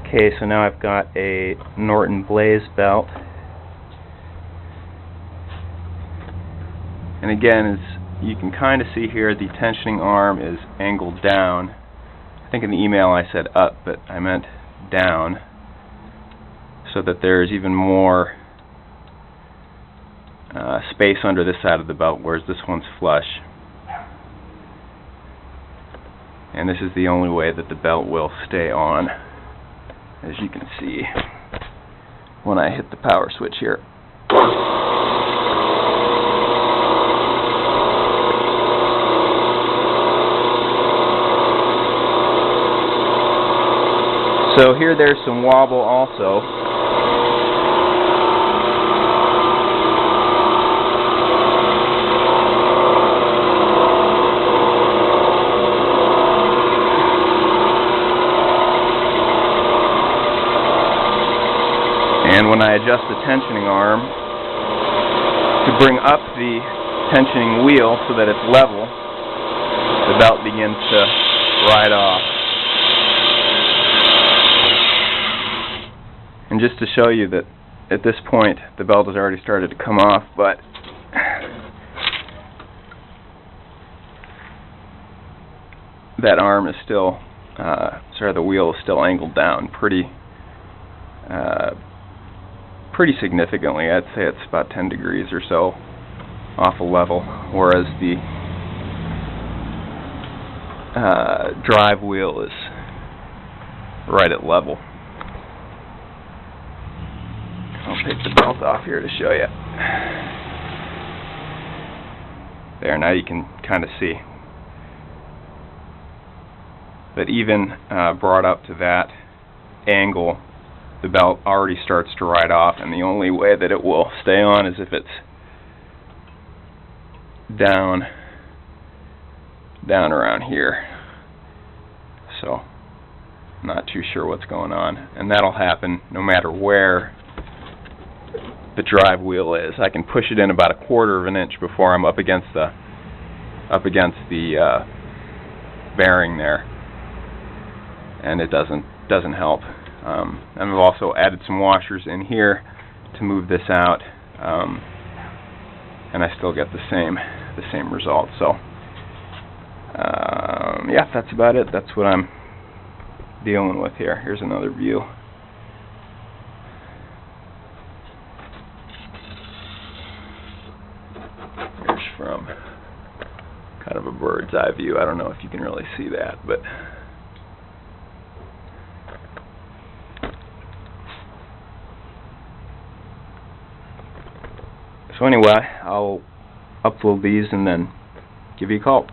Okay, so now I've got a Norton Blaze belt. And again, as you can kind of see here, the tensioning arm is angled down. I think in the email I said up, but I meant down, so that there's even more space under this side of the belt, whereas this one's flush. And this is the only way that the belt will stay on, as you can see when I hit the power switch here. So here there's some wobble also. And when I adjust the tensioning arm to bring up the tensioning wheel so that it's level, the belt begins to ride off. And just to show you that at this point the belt has already started to come off, but that arm is still, the wheel is still angled down pretty significantly. I'd say it's about 10 degrees or so off a level, whereas the drive wheel is right at level. I'll take the belt off here to show you. There, now you can kind of see that even brought up to that angle, the belt already starts to ride off, and the only way that it will stay on is if it's down around here. So I'm not too sure what's going on, and that'll happen no matter where the drive wheel is. I can push it in about 1/4 of an inch before I'm up against the bearing there, and it doesn't help. And I've also added some washers in here to move this out, and I still get the same result. So yeah, that's about it. That's what I'm dealing with here. Here's another view. Here's from kind of a bird's eye view. I don't know if you can really see that, but so anyway, I'll upload these and then give you a call.